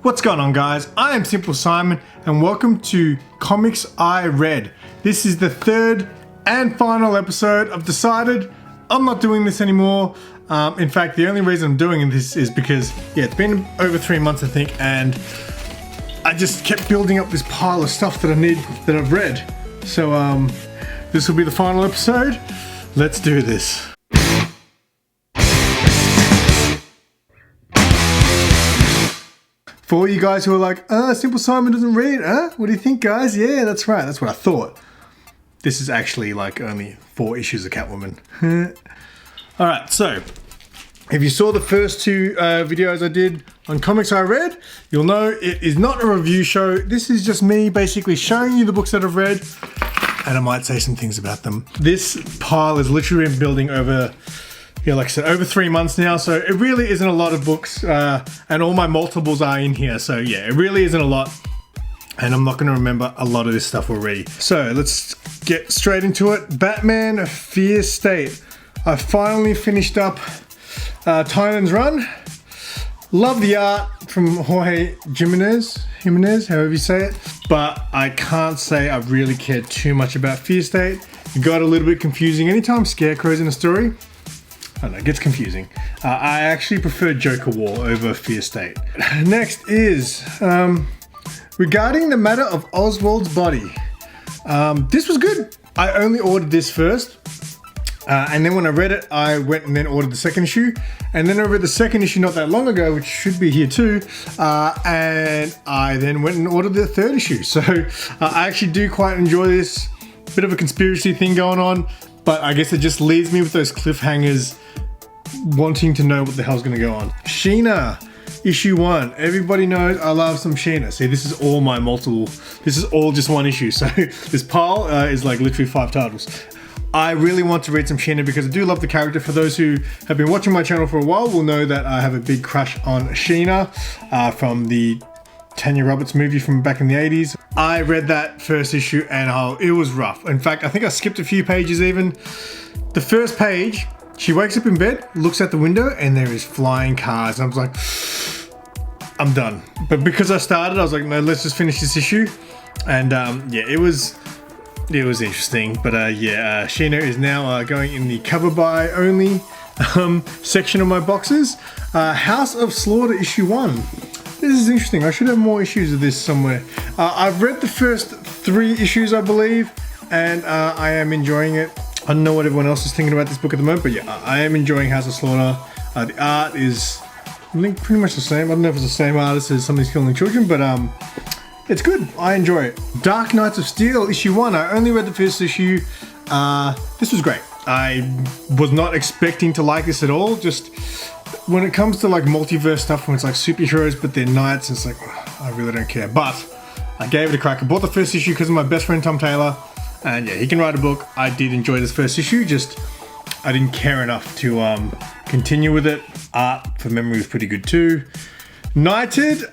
What's going on, guys? I am Simple Simon and welcome to Comics I Read. This is the third and final episode. I've decided I'm not doing this anymore. In fact, the only reason I'm doing this is because, it's been over 3 months, I think, and I just kept building up this pile of stuff that I've read. So, this will be the final episode. Let's do this. For all you guys who are like, Simple Simon doesn't read, huh? What do you think, guys? Yeah, that's right. That's what I thought. This is actually like only 4 issues of Catwoman. Alright, so if you saw the first 2 videos I did on Comics I Read, you'll know it is not a review show. This is just me basically showing you the books that I've read, and I might say some things about them. This pile has literally been building over, like I said, over 3 months now, so it really isn't a lot of books, and all my multiples are in here, so yeah, it really isn't a lot, and I'm not going to remember a lot of this stuff already. So let's get straight into it. Batman Fear State. I finally finished up Tynan's run. Love the art from Jorge Jimenez, however you say it, but I can't say I really cared too much about Fear State. It got a little bit confusing. Anytime Scarecrow's in a story, I don't know, it gets confusing. I actually prefer Joker War over Fear State. Next is regarding the Matter of Oswald's body. This was good. I only ordered this first, and then when I read it, I went and then ordered the second issue, and then I read the second issue not that long ago, which should be here too, and I then went and ordered the third issue. So I actually do quite enjoy this. Bit of a conspiracy thing going on, but I guess it just leaves me with those cliffhangers, wanting to know what the hell's going to go on. Sheena, issue 1. Everybody knows I love some Sheena. See, this is all my multiple. This is all just one issue. So this pile is like literally 5 titles. I really want to read some Sheena because I do love the character. For those who have been watching my channel for a while will know that I have a big crush on Sheena from the Tanya Roberts movie from back in the 80s. I read that first issue and it was rough. In fact, I think I skipped a few pages even. The first page, she wakes up in bed, looks out the window, and there is flying cars. And I was like, I'm done. But because I started, I was like, no, let's just finish this issue. And it was interesting. But Sheena is now going in the cover by only section of my boxes. House of Slaughter issue 1. This is interesting. I should have more issues of this somewhere. I've read the first 3 issues, I believe, and I am enjoying it. I don't know what everyone else is thinking about this book at the moment, but yeah, I am enjoying House of Slaughter. The art is, I think, pretty much the same. I don't know if it's the same artist as Somebody's Killing Children, but it's good. I enjoy it. Dark Knights of Steel, issue 1. I only read the first issue. This was great. I was not expecting to like this at all. Just when it comes to like multiverse stuff, when it's like superheroes but they're knights, it's like, I really don't care. But I gave it a crack. I bought the first issue because of my best friend Tom Taylor, and yeah, he can write a book. I did enjoy this first issue, just I didn't care enough to continue with it. Art for memory was pretty good too. Knighted,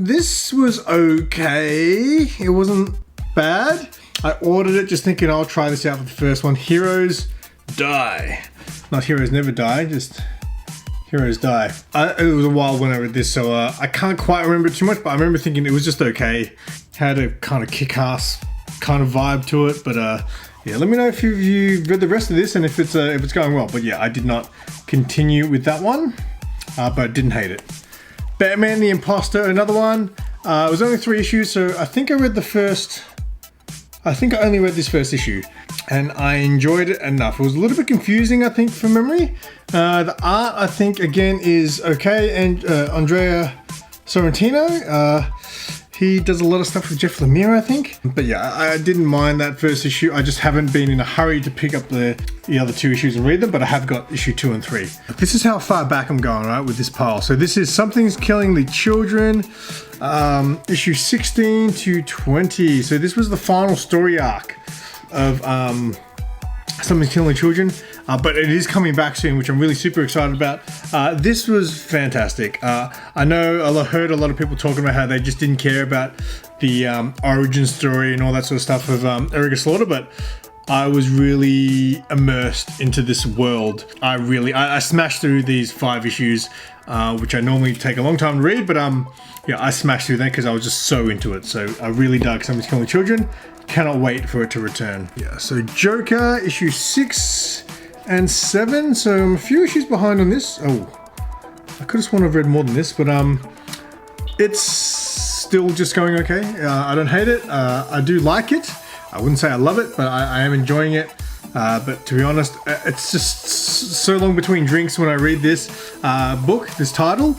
this was okay. It wasn't bad. I ordered it just thinking I'll try this out for the first one. Heroes Die. Not Heroes Never Die, just Heroes Die. It was a while when I read this, so I can't quite remember it too much, but I remember thinking it was just okay. Had a kind of kick-ass kind of vibe to it, but yeah, let me know if you've read the rest of this and if it's going well. But yeah, I did not continue with that one, but I didn't hate it. Batman the Imposter, another one. It was only 3 issues, so I think I only read this first issue, and I enjoyed it enough. It was a little bit confusing, I think, from memory. The art, I think, again, is okay, and Andrea Sorrentino, he does a lot of stuff with Jeff Lemire, I think. But yeah, I didn't mind that first issue. I just haven't been in a hurry to pick up the other 2 issues and read them, but I have got issue 2 and 3. This is how far back I'm going, right, with this pile. So this is Something's Killing the Children, issue 16 to 20. So this was the final story arc of Something's Killing the Children, but it is coming back soon, which I'm really super excited about. This was fantastic. I know I heard a lot of people talking about how they just didn't care about the origin story and all that sort of stuff of Erica Slaughter, but I was really immersed into this world. I smashed through these 5 issues. which I normally take a long time to read, but yeah, I smashed through that because I was just so into it. So I really dug Somebody's Killing Children. Cannot wait for it to return. Yeah, so Joker issue 6 and 7. So I'm a few issues behind on this. Oh, I could have sworn I've read more than this, but it's still just going okay. I don't hate it. I do like it. I wouldn't say I love it, but I am enjoying it. But to be honest, it's just so long between drinks when I read this book, this title,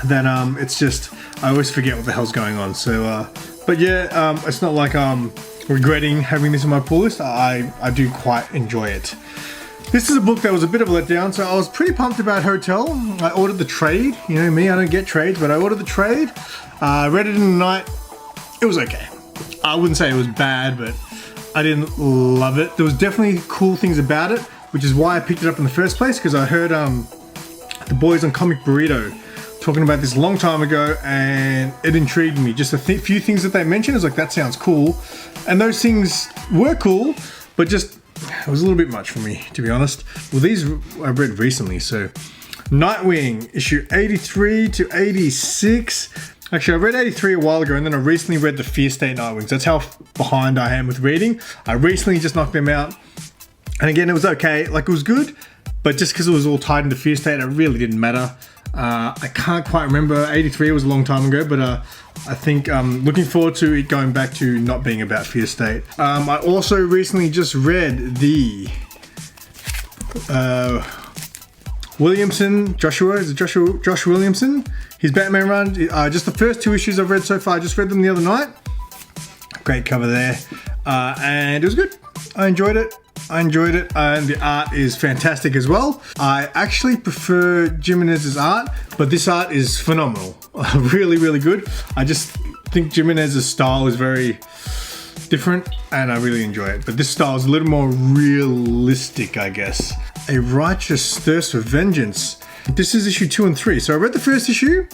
that it's just, I always forget what the hell's going on. So, but yeah, it's not like I'm regretting having this on my pull list. I do quite enjoy it. This is a book that was a bit of a letdown, so I was pretty pumped about Hotel. I ordered the trade. You know me, I don't get trades, but I ordered the trade. Read it in the night. It was okay. I wouldn't say it was bad, but I didn't love it. There was definitely cool things about it, which is why I picked it up in the first place, because I heard the boys on Comic Burrito talking about this a long time ago, and it intrigued me. Just a few things that they mentioned, I was like, that sounds cool. And those things were cool, but just, it was a little bit much for me, to be honest. Well, these I read recently, so Nightwing, issue 83 to 86. Actually, I read 83 a while ago, and then I recently read the Fear State Nightwings. That's how behind I am with reading. I recently just knocked them out. And again, it was okay. Like, it was good, but just because it was all tied into Fear State, it really didn't matter. I can't quite remember. 83 was a long time ago, but I think I'm looking forward to it going back to not being about Fear State. I also recently just read the Williamson, Josh Williamson, his Batman run. Just the first 2 issues I've read so far. I just read them the other night. Great cover there. And it was good. I enjoyed it. And the art is fantastic as well. I actually prefer Jimenez's art, but this art is phenomenal. Really, really good. I just think Jimenez's style is very different, and I really enjoy it. But this style is a little more realistic, I guess. A Righteous Thirst for Vengeance. This is issue 2 and 3. So I read the first issue,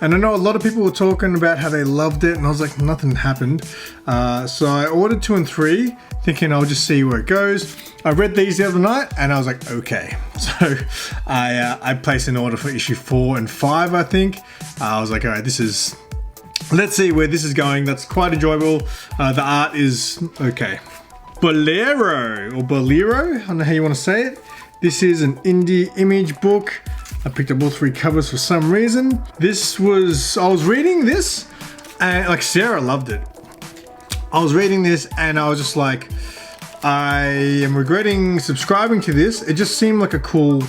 and I know a lot of people were talking about how they loved it, and I was like, nothing happened. So I ordered 2 and 3, thinking I'll just see where it goes. I read these the other night, and I was like, okay. So I placed an order for issue 4 and 5, I think. I was like, all right, let's see where this is going. That's quite enjoyable. The art is okay. Bolero, I don't know how you want to say it. This is an indie image book. I picked up all 3 covers for some reason. I was reading this, and like Sarah loved it. I was reading this, and I was just like, I am regretting subscribing to this. It just seemed like a cool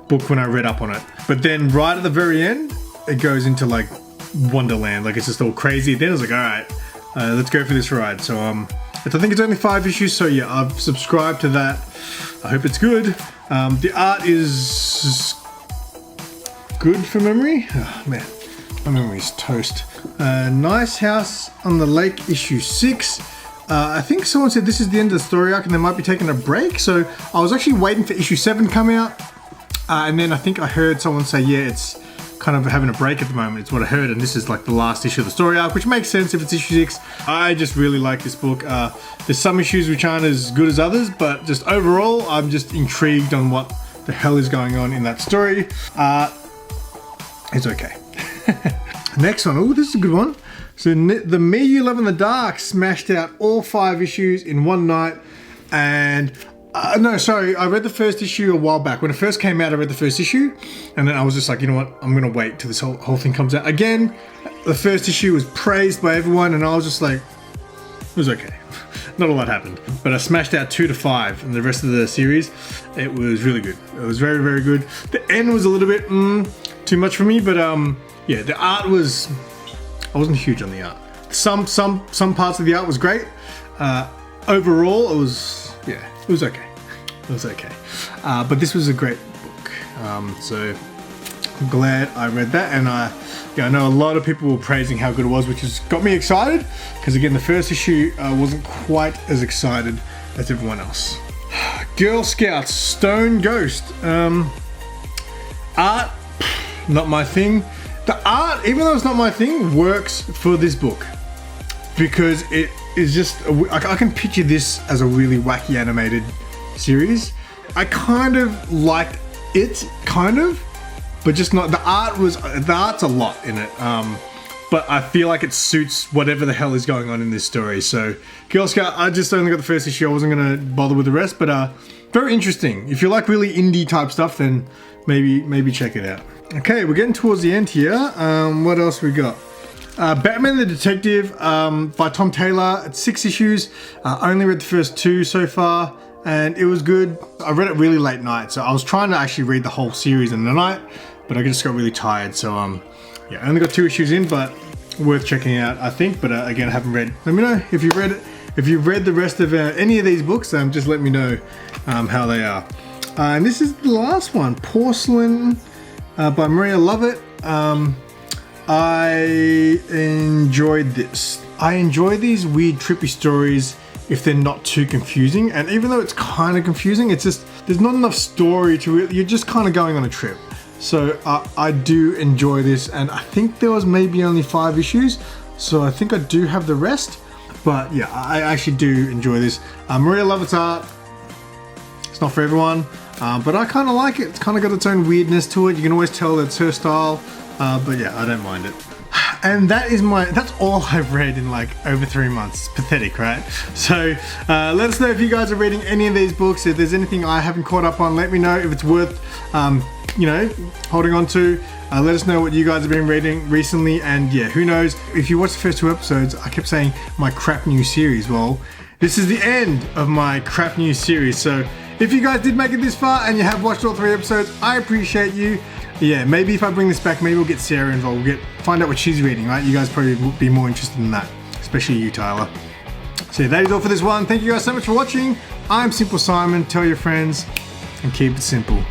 book when I read up on it. But then right at the very end, it goes into like Wonderland. Like, it's just all crazy. Then I was like, all right, let's go for this ride. So I think it's only 5 issues. So yeah, I've subscribed to that. I hope it's good. The art is good for memory. Oh man, my memory's toast. Nice House on the Lake, issue 6. I think someone said this is the end of the story arc and they might be taking a break. So I was actually waiting for issue 7 to come out. And then I think I heard someone say, yeah, it's kind of having a break at the moment. It's what I heard. And this is like the last issue of the story arc, which makes sense if it's issue 6. I just really like this book. There's some issues which aren't as good as others, but just overall, I'm just intrigued on what the hell is going on in that story. It's okay. Next one. Oh, this is a good one. So the Me You Love in the Dark smashed out all 5 issues in one night. And no, sorry, I read the first issue a while back. When it first came out, I read the first issue. And then I was just like, you know what? I'm going to wait till this whole thing comes out. Again, the first issue was praised by everyone. And I was just like, it was okay. Not a lot happened. But I smashed out 2 to 5 in the rest of the series. It was really good. It was very, very good. The end was a little bit too much for me. But yeah, the art was... I wasn't huge on the art. Some parts of the art was great. Overall, it was okay. It was okay. But this was a great book. So I'm glad I read that. And I know a lot of people were praising how good it was, which has got me excited. Because again, the first issue wasn't quite as excited as everyone else. Girl Scouts Stone Ghost. Art, not my thing. The art, even though it's not my thing, works for this book because it is just, I can picture this as a really wacky animated series. I kind of liked it, but just not, the art's a lot in it. But I feel like it suits whatever the hell is going on in this story. So Girl Scout, I just only got the first issue. I wasn't gonna bother with the rest, but very interesting. If you like really indie type stuff, then maybe check it out. Okay, we're getting towards the end here. What else we got? Batman the Detective by Tom Taylor. It's 6 issues. I only read the first 2 so far, and it was good. I read it really late night, so I was trying to actually read the whole series in the night, but I just got really tired. So yeah, I only got 2 issues in, but worth checking out, I think. But again, I haven't read. Let me know if you've read it. If you've read the rest of any of these books, just let me know how they are. And this is the last one, Porcelain by Maria Lovett. I enjoyed this. I enjoy these weird, trippy stories if they're not too confusing. And even though it's kind of confusing, it's just, there's not enough story to it. You're just kind of going on a trip. So I do enjoy this, and I think there was maybe only 5 issues, so I think I do have the rest. But yeah, I actually do enjoy this. Maria Lovett's art, it's not for everyone, but I kind of like it. It's kind of got its own weirdness to it. You can always tell that's her style, but yeah, I don't mind it. And that's all I've read in like over 3 months. It's pathetic, right? So let us know if you guys are reading any of these books. If there's anything I haven't caught up on, let me know. If it's worth you know, holding on to. Let us know what you guys have been reading recently, and yeah, who knows, if you watched the first 2 episodes, I kept saying my crap news series. Well, this is the end of my crap news series. So if you guys did make it this far and you have watched all 3 episodes, I appreciate you. Yeah, maybe if I bring this back, maybe we'll get Sarah involved. We'll find out what she's reading, right? You guys probably will be more interested in that, especially you, Tyler. So yeah, that is all for this one. Thank you guys so much for watching. I'm Simple Simon. Tell your friends and keep it simple.